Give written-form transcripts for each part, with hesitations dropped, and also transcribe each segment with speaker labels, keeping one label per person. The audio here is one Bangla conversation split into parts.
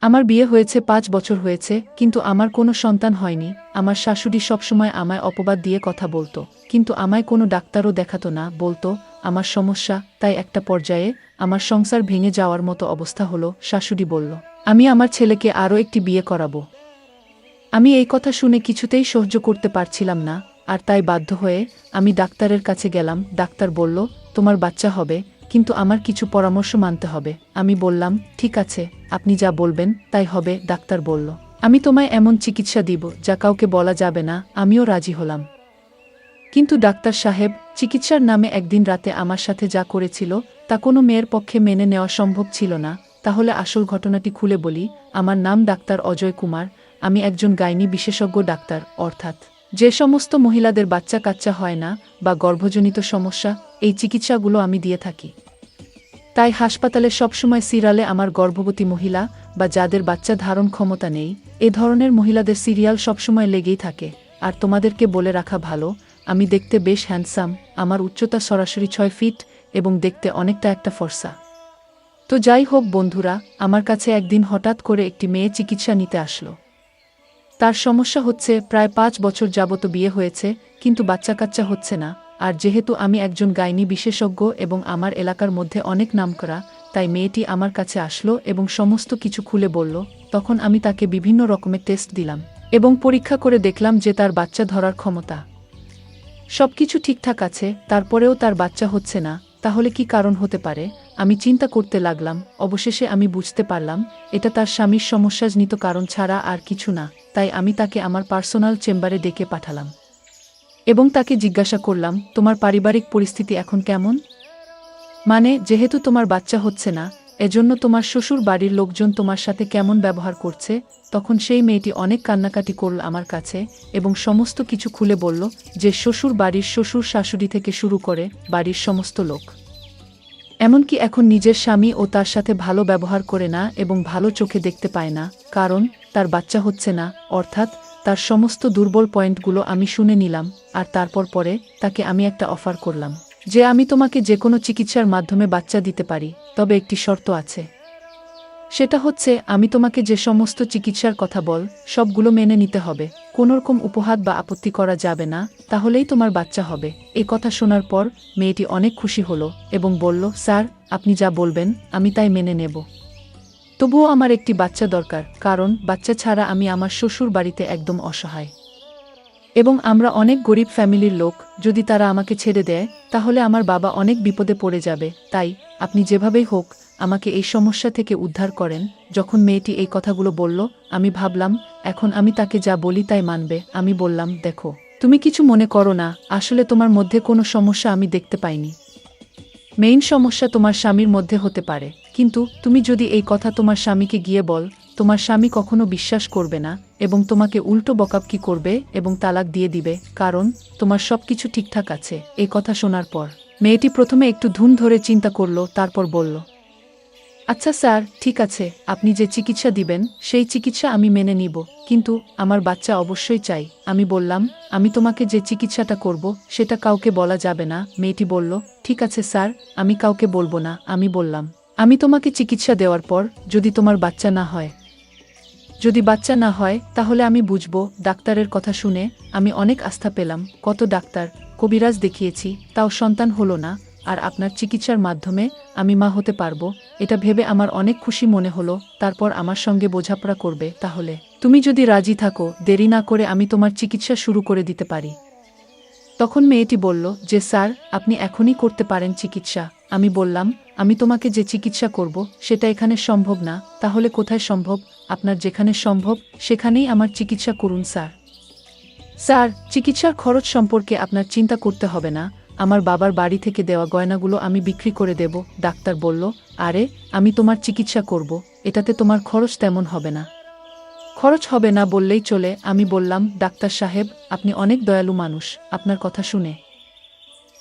Speaker 1: আমার বিয়ে হয়েছে ৫ বছর হয়েছে, কিন্তু আমার কোনো সন্তান হয়নি। আমার শাশুড়ি সবসময় আমায় অপবাদ দিয়ে কথা বলতো, কিন্তু আমায় কোনো ডাক্তারও দেখাতো না, বলতো আমার সমস্যা। তাই একটা পর্যায়ে আমার সংসার ভেঙে যাওয়ার মতো অবস্থা হলো। শাশুড়ি বলল, আমি আমার ছেলেকে আরও একটি বিয়ে করাবো। আমি এই কথা শুনে কিছুতেই সহ্য করতে পারছিলাম না, আর তাই বাধ্য হয়ে আমি ডাক্তারের কাছে গেলাম। ডাক্তার বলল, তোমার বাচ্চা হবে, কিন্তু আমার কিছু পরামর্শ মানতে হবে। আমি বললাম, ঠিক আছে, আপনি যা বলবেন তাই হবে। ডাক্তার বলল, আমি তোমায় এমন চিকিৎসা দিব যা কাউকে বলা যাবে না। আমিও রাজি হলাম। কিন্তু ডাক্তার সাহেব, চিকিৎসার নামে একদিন রাতে আমার সাথে যা করেছিল তা কোনো মেয়ের পক্ষে মেনে নেওয়া সম্ভব ছিল না। তাহলে আসল ঘটনাটি খুলে বলি। আমার নাম ডাক্তার অজয় কুমার। আমি একজন গাইনি বিশেষজ্ঞ ডাক্তার, অর্থাৎ যে সমস্ত মহিলাদের বাচ্চা কাচ্চা হয় না বা গর্ভজনিত সমস্যা, এই চিকিৎসাগুলো আমি দিয়ে থাকি। তাই হাসপাতালে সবসময় সিরিয়ালে আমার গর্ভবতী মহিলা বা যাদের বাচ্চা ধারণ ক্ষমতা নেই, এ ধরনের মহিলাদের সিরিয়াল সবসময় লেগেই থাকে। আর তোমাদেরকে বলে রাখা ভালো, আমি দেখতে বেশ হ্যান্ডসাম। আমার উচ্চতা সরাসরি ৬ ফিট এবং দেখতে অনেকটা একটা ফর্সা। তো যাই হোক বন্ধুরা, আমার কাছে একদিন হঠাৎ করে একটি মেয়ে চিকিৎসা নিতে আসলো। তার সমস্যা হচ্ছে প্রায় ৫ বছর যাবত বিয়ে হয়েছে, কিন্তু বাচ্চা কাচ্চা হচ্ছে না। আর যেহেতু আমি একজন গাইনি বিশেষজ্ঞ এবং আমার এলাকার মধ্যে অনেক নামকরা, তাই মেয়েটি আমার কাছে আসলো এবং সমস্ত কিছু খুলে বলল। তখন আমি তাকে বিভিন্ন রকমের টেস্ট দিলাম এবং পরীক্ষা করে দেখলাম যে তার বাচ্চা ধরার ক্ষমতা সবকিছু ঠিকঠাক আছে, তারপরেও তার বাচ্চা হচ্ছে না। তাহলে কি কারণ হতে পারে? আমি চিন্তা করতে লাগলাম। অবশেষে আমি বুঝতে পারলাম এটা তার স্বামীর সমস্যাজনিত কারণ ছাড়া আর কিছু না। তাই আমি তাকে আমার পার্সোনাল চেম্বারে ডেকে পাঠালাম এবং তাকে জিজ্ঞাসা করলাম, তোমার পারিবারিক পরিস্থিতি এখন কেমন? মানে, যেহেতু তোমার বাচ্চা হচ্ছে না, এজন্য তোমার শ্বশুর বাড়ির লোকজন তোমার সাথে কেমন ব্যবহার করছে? তখন সেই মেয়েটি অনেক কান্নাকাটি করল আমার কাছে এবং সমস্ত কিছু খুলে বলল যে শ্বশুর বাড়ির শ্বশুর শাশুড়ি থেকে শুরু করে বাড়ির সমস্ত লোক, এমনকি এখন নিজের স্বামী ও তার সাথে ভালো ব্যবহার করে না এবং ভালো চোখে দেখতে পায় না, কারণ তার বাচ্চা হচ্ছে না। অর্থাৎ তার সমস্ত দুর্বল পয়েন্টগুলো আমি শুনে নিলাম। আর তারপর পরে তাকে আমি একটা অফার করলাম যে আমি তোমাকে যে কোনো চিকিৎসার মাধ্যমে বাচ্চা দিতে পারি, তবে একটি শর্ত আছে। সেটা হচ্ছে আমি তোমাকে যে সমস্ত চিকিৎসার কথা বল সবগুলো মেনে নিতে হবে। কোনোরকম উপহার বা আপত্তি করা যাবে না, তাহলেই তোমার বাচ্চা হবে। এই কথা শোনার পর মেয়েটি অনেক খুশি হলো এবং বলল, স্যার, আপনি যা বলবেন আমি তাই মেনে নেব। তবুও আমার একটি বাচ্চা দরকার, কারণ বাচ্চা ছাড়া আমি আমার শ্বশুর বাড়িতে একদম অসহায় এবং আমরা অনেক গরিব ফ্যামিলির লোক। যদি তারা আমাকে ছেড়ে দেয় তাহলে আমার বাবা অনেক বিপদে পড়ে যাবে। তাই আপনি যেভাবেই হোক আমাকে এই সমস্যা থেকে উদ্ধার করেন। যখন মেয়েটি এই কথাগুলো বলল, আমি ভাবলাম এখন আমি তাকে যা বলি তাই মানবে। আমি বললাম, দেখো, তুমি কিছু মনে করো না, আসলে তোমার মধ্যে কোনো সমস্যা আমি দেখতে পাইনি। মেইন সমস্যা তোমার স্বামীর মধ্যে হতে পারে, কিন্তু তুমি যদি এই কথা তোমার স্বামীকে গিয়ে বল, তোমার স্বামী কখনো বিশ্বাস করবে না এবং তোমাকে উল্টো বকাবকি করবে এবং তালাক দিয়ে দিবে, কারণ তোমার সবকিছু ঠিকঠাক আছে। এই কথা শোনার পর মেয়েটি প্রথমে একটু ধুম ধরে চিন্তা করল, তারপর বলল, আচ্ছা স্যার, ঠিক আছে, আপনি যে চিকিৎসা দিবেন সেই চিকিৎসা আমি মেনে নিব, কিন্তু আমার বাচ্চা অবশ্যই চাই। আমি বললাম, আমি তোমাকে যে চিকিৎসাটা করব সেটা কাউকে বলা যাবে না। মেয়েটি বলল, ঠিক আছে স্যার, আমি কাউকে বলবো না। আমি বললাম, আমি তোমাকে চিকিৎসা দেওয়ার পর যদি তোমার বাচ্চা না হয়, যদি বাচ্চা না হয় তাহলে আমি বুঝব। ডাক্তারের কথা শুনে আমি অনেক আস্থা পেলাম। কত ডাক্তার, কবিরাজ দেখিয়েছি, তাও সন্তান হলো না, আর আপনার চিকিৎসার মাধ্যমে আমি মা হতে পারবো, এটা ভেবে আমার অনেক খুশি মনে হলো। তারপর আমার সঙ্গে বোঝাপড়া করবে। তাহলে তুমি যদি রাজি থাকো, দেরি না করে আমি তোমার চিকিৎসা শুরু করে দিতে পারি। তখন মেয়েটি বলল যে স্যার, আপনি এখনই করতে পারেন চিকিৎসা। আমি বললাম, আমি তোমাকে যে চিকিৎসা করব সেটা এখানে সম্ভব না। তাহলে কোথায় সম্ভব? আপনার যেখানে সম্ভব সেখানেই আমার চিকিৎসা করুন স্যার। স্যার, চিকিৎসার খরচ সম্পর্কে আপনার চিন্তা করতে হবে না। আমার বাবার বাড়ি থেকে দেওয়া গয়নাগুলো আমি বিক্রি করে দেব। ডাক্তার বলল, আরে, আমি তোমার চিকিৎসা করব, এটাতে তোমার খরচ তেমন হবে না। খরচ হবে না বললেই চলে। আমি বললাম, ডাক্তার সাহেব, আপনি অনেক দয়ালু মানুষ, আপনার কথা শুনে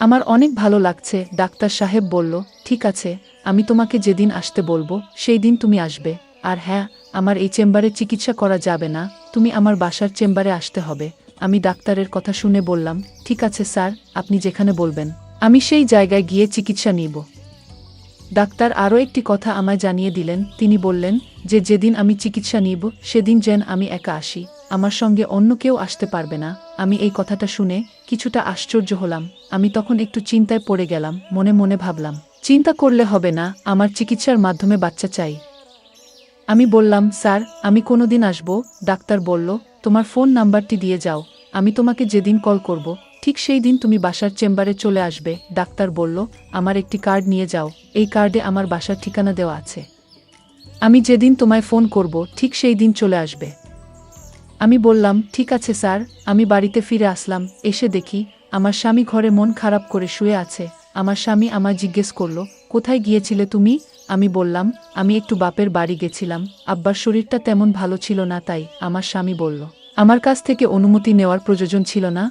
Speaker 1: আমার অনেক ভালো লাগছে। ডাক্তার সাহেব বলল, ঠিক আছে, আমি তোমাকে যেদিন আসতে বলবো সেই দিন তুমি আসবে। আর হ্যাঁ, আমার এই চেম্বারে চিকিৎসা করা যাবে না, তুমি আমার বাসার চেম্বারে আসতে হবে। আমি ডাক্তারের কথা শুনে বললাম, ঠিক আছে স্যার, আপনি যেখানে বলবেন আমি সেই জায়গায় গিয়ে চিকিৎসা নিব। ডাক্তার আরও একটি কথা আমায় জানিয়ে দিলেন। তিনি বললেন যে যেদিন আমি চিকিৎসা নিব সেদিন যেন আমি একা আসি, আমার সঙ্গে অন্য কেউ আসতে পারবে না। আমি এই কথাটা শুনে কিছুটা আশ্চর্য হলাম। আমি তখন একটু চিন্তায় পড়ে গেলাম। মনে মনে ভাবলাম, চিন্তা করলে হবে না, আমার চিকিৎসার মাধ্যমে বাচ্চা চাই। আমি বললাম, স্যার আমি কোনোদিন আসব। ডাক্তার বলল, তোমার ফোন নাম্বারটি দিয়ে যাও, আমি তোমাকে যেদিন কল করব ঠিক সেই দিন তুমি বাসার চেম্বারে চলে আসবে। ডাক্তার বলল, আমার একটি কার্ড নিয়ে যাও, এই কার্ডে আমার বাসার ঠিকানা দেওয়া আছে, আমি যেদিন তোমায় ফোন করব ঠিক সেই দিন চলে আসবে। আমি বললাম, ঠিক আছে স্যার। আমি বাড়িতে ফিরে আসলাম। এসে দেখি আমার স্বামী ঘরে মন খারাপ করে শুয়ে আছে। আমার স্বামী আমায় জিজ্ঞেস করল, কোথায় গিয়েছিলে তুমি? আমি বললাম, আমি একটু বাপের বাড়ি গেছিলাম, আব্বার শরীরটা তেমন ভালো ছিল না। তাই আমার স্বামী বলল, আমার কাছ থেকে অনুমতি নেওয়ার প্রয়োজন ছিল না।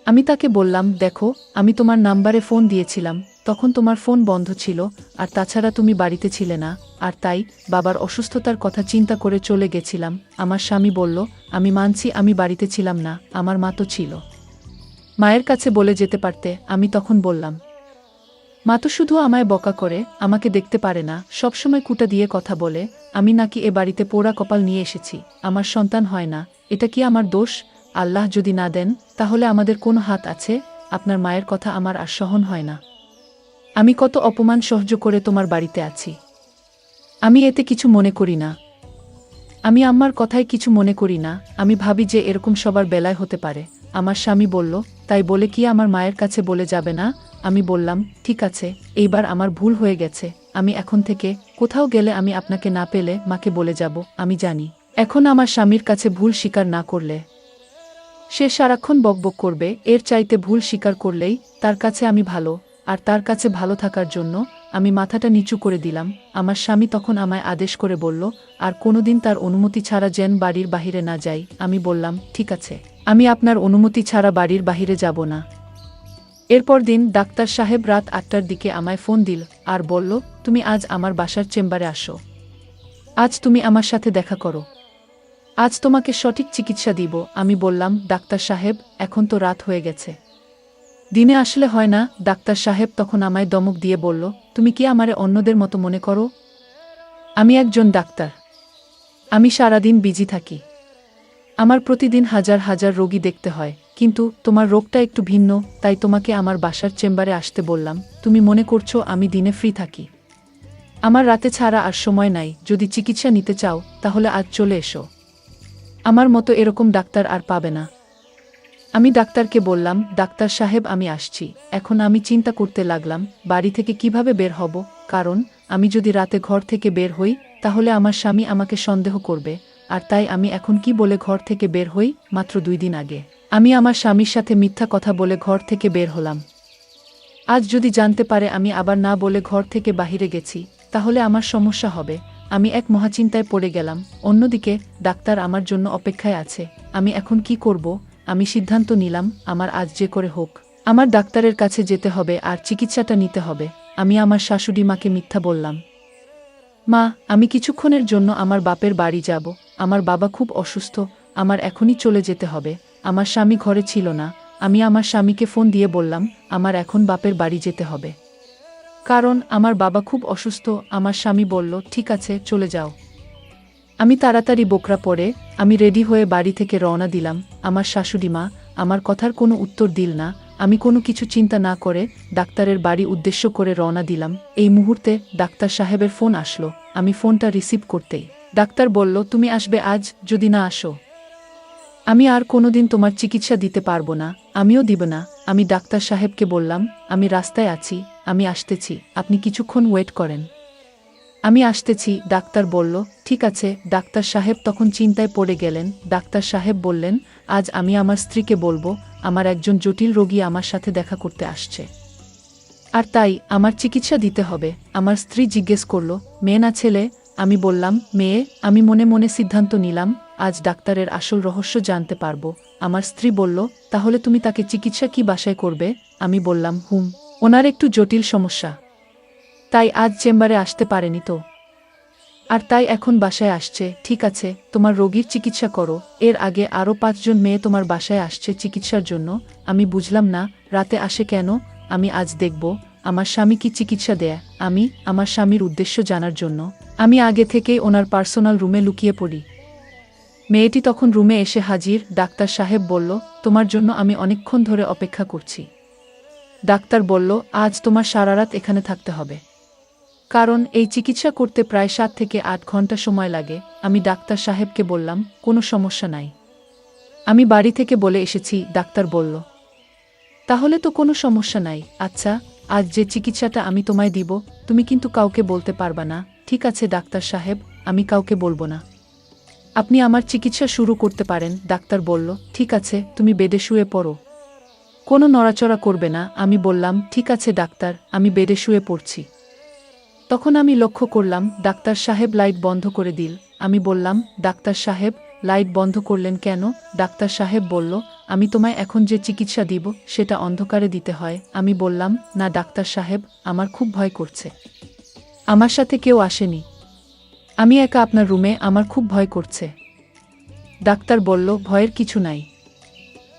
Speaker 1: আমি তাকে বললাম, দেখো আমি তোমার নাম্বারে ফোন দিয়েছিলাম, তখন তোমার ফোন বন্ধ ছিল, আর তাছাড়া তুমি বাড়িতে ছিলে না, আর তাই বাবার অসুস্থতার কথা চিন্তা করে চলে গেছিলাম। আমার স্বামী বলল, আমি মানছি আমি বাড়িতে ছিলাম না, আমার মা তো ছিল, মায়ের কাছে বলে যেতে পারতে। আমি তখন বললাম, মা তো শুধু আমায় বকা করে, আমাকে দেখতে পারে না, সবসময় কুটা দিয়ে কথা বলে, আমি নাকি এ বাড়িতে পোড়া কপাল নিয়ে এসেছি, আমার সন্তান হয় না, এটা কি আমার দোষ? আল্লাহ যদি না দেন তাহলে আমাদের কোনো হাত আছে? আপনার মায়ের কথা আমার আর সহন হয় না। আমি কত অপমান সহ্য করে তোমার বাড়িতে আছি, আমি এতে কিছু মনে করি না। আমি আম্মার কথায় কিছু মনে করি না, আমি ভাবি যে এরকম সবার বেলায় হতে পারে। আমার স্বামী বলল, তাই বলে কি আমার মায়ের কাছে বলে যাবে না? আমি বললাম, ঠিক আছে, এইবার আমার ভুল হয়ে গেছে, আমি এখন থেকে কোথাও গেলে আমি আপনাকে না পেলে মাকে বলে যাব। আমি জানি এখন আমার স্বামীর কাছে ভুল স্বীকার না করলে সে সারাক্ষণ বকবক করবে, এর চাইতে ভুল স্বীকার করলেই তার কাছে আমি ভালো, আর তার কাছে ভালো থাকার জন্য আমি মাথাটা নিচু করে দিলাম। আমার স্বামী তখন আমায় আদেশ করে বলল, আর কোনোদিন তার অনুমতি ছাড়া যেন বাড়ির বাহিরে না যাই। আমি বললাম, ঠিক আছে, আমি আপনার অনুমতি ছাড়া বাড়ির বাহিরে যাব না। এরপর দিন ডাক্তার সাহেব রাত ৮টার দিকে আমায় ফোন দিল আর বলল, তুমি আজ আমার বাসার চেম্বারে আসো, আজ তুমি আমার সাথে দেখা করো, আজ তোমাকে সঠিক চিকিৎসা দিব। আমি বললাম, ডাক্তার সাহেব এখন তো রাত হয়ে গেছে, দিনে আসলে হয় না? ডাক্তার সাহেব তখন আমায় ধমক দিয়ে বলল, তুমি কি আমারে অন্যদের মতো মনে করো? আমি একজন ডাক্তার, আমি সারাদিন বিজি থাকি, আমার প্রতিদিন হাজার হাজার রোগী দেখতে হয়, কিন্তু তোমার রোগটা একটু ভিন্ন, তাই তোমাকে আমার বাসার চেম্বারে আসতে বললাম। তুমি মনে করছো আমি দিনে ফ্রি থাকি? আমার রাতে ছাড়া আর সময় নাই, যদি চিকিৎসা নিতে চাও তাহলে আজ চলে এসো, আমার মতো এরকম ডাক্তার আর পাবে না। আমি ডাক্তারকে বললাম, ডাক্তার সাহেব আমি আসছি। এখন আমি চিন্তা করতে লাগলাম বাড়ি থেকে কিভাবে বের হব, কারণ আমি যদি রাতে ঘর থেকে বের হই তাহলে আমার স্বামী আমাকে সন্দেহ করবে, আর তাই আমি এখন কি বলে ঘর থেকে বের হই? মাত্র 2 দিন আগে আমি আমার স্বামীর সাথে মিথ্যা কথা বলে ঘর থেকে বের হলাম, আজ যদি জানতে পারে আমি আবার না বলে ঘর থেকে বাহিরে গেছি তাহলে আমার সমস্যা হবে। আমি এক মহাচিন্তায় পড়ে গেলাম। অন্যদিকে ডাক্তার আমার জন্য অপেক্ষায় আছে, আমি এখন কি করব? আমি সিদ্ধান্ত নিলাম, আমার আজ যে করে হোক আমার ডাক্তারের কাছে যেতে হবে আর চিকিৎসাটা নিতে হবে। আমি আমার শাশুড়ি মাকে মিথ্যা বললাম, মা আমি কিছুক্ষণের জন্য আমার বাপের বাড়ি যাব, আমার বাবা খুব অসুস্থ, আমার এখনই চলে যেতে হবে। আমার স্বামী ঘরে ছিল না, আমি আমার স্বামীকে ফোন দিয়ে বললাম আমার এখন বাপের বাড়ি যেতে হবে, কারণ আমার বাবা খুব অসুস্থ। আমার স্বামী বলল, ঠিক আছে চলে যাও। আমি তাড়াতাড়ি বোকরা পরে আমি রেডি হয়ে বাড়ি থেকে রওনা দিলাম। আমার শাশুড়ি মা আমার কথার কোনো উত্তর দিল না। আমি কোনো কিছু চিন্তা না করে ডাক্তারের বাড়ি উদ্দেশ্য করে রওনা দিলাম। এই মুহূর্তে ডাক্তার সাহেবের ফোন আসলো। আমি ফোনটা রিসিভ করতেই ডাক্তার বলল, তুমি আসবে আজ, যদি না আসো আমি আর কোনোদিন তোমার চিকিৎসা দিতে পারবো না, আমিও দিব না। আমি ডাক্তার সাহেবকে বললাম, আমি রাস্তায় আছি, আমি আসতেছি, আপনি কিছুক্ষণ ওয়েট করেন, আমি আসতেছি। ডাক্তার বলল, ঠিক আছে। ডাক্তার সাহেব তখন চিন্তায় পড়ে গেলেন। ডাক্তার সাহেব বললেন, আজ আমি আমার স্ত্রীকে বলবো আমার একজন জটিল রোগী আমার সাথে দেখা করতে আসছে, আর তাই আমার চিকিৎসা দিতে হবে। আমার স্ত্রী জিজ্ঞেস করল, মেয়ে না ছেলে? আমি বললাম, মেয়ে। আমি মনে মনে সিদ্ধান্ত নিলাম আজ ডাক্তারের আসল রহস্য জানতে পারবো। আমার স্ত্রী বলল, তাহলে তুমি তাকে চিকিৎসা কি বাসায় করবে? আমি বললাম, ওনার একটু জটিল সমস্যা, তাই আজ চেম্বারে আসতে পারেনি তো, আর তাই এখন বাসায় আসছে। ঠিক আছে, তোমার রোগীর চিকিৎসা করো। এর আগে আরও 5 জন মেয়ে তোমার বাসায় আসছে চিকিৎসার জন্য। আমি বুঝলাম না রাতে আসে কেন, আমি আজ দেখব। আমার স্বামী কি চিকিৎসা দেয়। আমি আমার স্বামীর উদ্দেশ্য জানার জন্য আমি আগে থেকেই ওনার পার্সোনাল রুমে লুকিয়ে পড়ি। মেয়েটি তখন রুমে এসে হাজির। ডাক্তার সাহেব বলল, তোমার জন্য আমি অনেকক্ষণ ধরে অপেক্ষা করছি। ডাক্তার বলল, আজ তোমার সারা রাত এখানে থাকতে হবে, কারণ এই চিকিৎসা করতে প্রায় 7 থেকে 8 ঘন্টা সময় লাগে। আমি ডাক্তার সাহেবকে বললাম, কোনো সমস্যা নাই, আমি বাড়ি থেকে বলে এসেছি। ডাক্তার বলল, তাহলে তো কোনো সমস্যা নাই। আচ্ছা, আজ যে চিকিৎসাটা আমি তোমায় দিব, তুমি কিন্তু কাউকে বলতে পারবা না। ঠিক আছে ডাক্তার সাহেব, আমি কাউকে বলবো না, আপনি আমার চিকিৎসা শুরু করতে পারেন। ডাক্তার বলল, ঠিক আছে, তুমি বেডে শুয়ে পড়ো, কোনো নড়াচড়া করবে না। আমি বললাম, ঠিক আছে ডাক্তার, আমি বেডে শুয়ে পড়ছি। তখন আমি লক্ষ্য করলাম ডাক্তার সাহেব লাইট বন্ধ করে দিল। আমি বললাম, ডাক্তার সাহেব, লাইট বন্ধ করলেন কেন? ডাক্তার সাহেব বলল, আমি তোমায় এখন যে চিকিৎসা দিব সেটা অন্ধকারে দিতে হয়। আমি বললাম, না ডাক্তার সাহেব, আমার খুব ভয় করছে, আমার সাথে কেউ আসেনি, আমি একা আপনার রুমে, আমার খুব ভয় করছে। ডাক্তার বলল, ভয়ের কিছু নাই,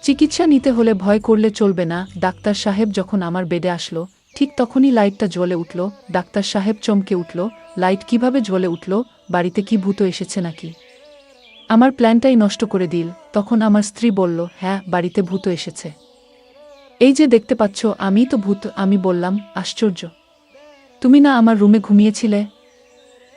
Speaker 1: চিকিৎসা নিতে হলে ভয় করলে চলবে না। ডাক্তার সাহেব যখন আমার বেডে আসলো, ঠিক তখনই লাইটটা জ্বলে উঠল। ডাক্তার সাহেব চমকে উঠল, লাইট কিভাবে জ্বলে উঠল? বাড়িতে কি ভূত এসেছে নাকি? আমার প্ল্যানটাই নষ্ট করে দিল। তখন আমার স্ত্রী বলল, হ্যাঁ, বাড়িতে ভূত এসেছে, এই যে দেখতে পাচ্ছ, আমিই তো ভূত। আমি বললাম, আশ্চর্য, তুমি না আমার রুমে ঘুমিয়েছিলে,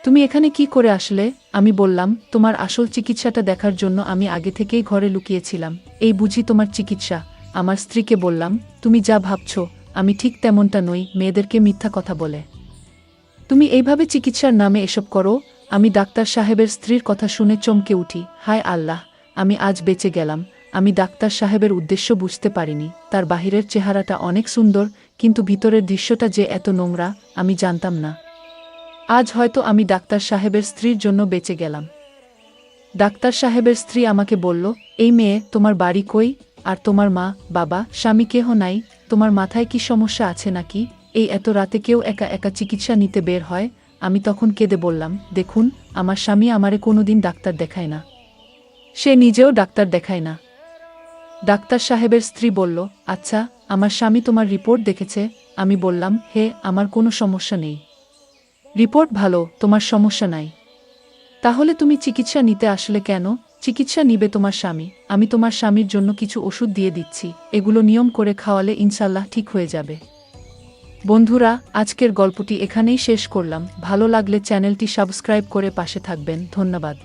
Speaker 1: তুমি এখানে কি করে আসলে? আমি বললাম, তোমার আসল চিকিৎসাটা দেখার জন্য আমি আগে থেকেই ঘরে লুকিয়েছিলাম, এই বুঝি তোমার চিকিৎসা। আমার স্ত্রীকে বললাম, তুমি যা ভাবছ আমি ঠিক তেমনটা নই, মেয়েদেরকে মিথ্যা কথা বলে তুমি এইভাবে চিকিৎসার নামে এসব করো। আমি ডাক্তার সাহেবের স্ত্রীর কথা শুনে চমকে উঠি। হায় আল্লাহ, আমি আজ বেঁচে গেলাম। আমি ডাক্তার সাহেবের উদ্দেশ্য বুঝতে পারিনি। তার বাহিরের চেহারাটা অনেক সুন্দর, কিন্তু ভিতরের দৃশ্যটা যে এত নোংরা আমি জানতাম না। আজ হয়তো আমি ডাক্তার সাহেবের স্ত্রীর জন্য বেঁচে গেলাম। ডাক্তার সাহেবের স্ত্রী আমাকে বলল, এই মেয়ে, তোমার বাড়ি কই? আর তোমার মা, বাবা, স্বামী কেহ নাই? তোমার মাথায় কি সমস্যা আছে নাকি? এই এত রাতে কেউ একা একা চিকিৎসা নিতে বের হয়? আমি তখন কেঁদে বললাম, দেখুন, আমার স্বামী আমারে কোনোদিন ডাক্তার দেখায় না, সে নিজেও ডাক্তার দেখায় না। ডাক্তার সাহেবের স্ত্রী বলল, আচ্ছা, আমার স্বামী তোমার রিপোর্ট দেখেছে? আমি বললাম, হে, আমার কোনো সমস্যা নেই, রিপোর্ট ভালো, তোমার সমস্যা নাই। তাহলে তুমি চিকিৎসা নিতে আসলে কেন? চিকিৎসা নিবে তোমার স্বামী, আমি তোমার স্বামীর জন্য কিছু ওষুধ দিয়ে দিচ্ছি, এগুলো নিয়ম করে খাওয়ালে ইনশাল্লাহ ঠিক হয়ে যাবে। বন্ধুরা, আজকের গল্পটি এখানেই শেষ করলাম। ভালো লাগলে চ্যানেলটি সাবস্ক্রাইব করে পাশে থাকবেন। ধন্যবাদ।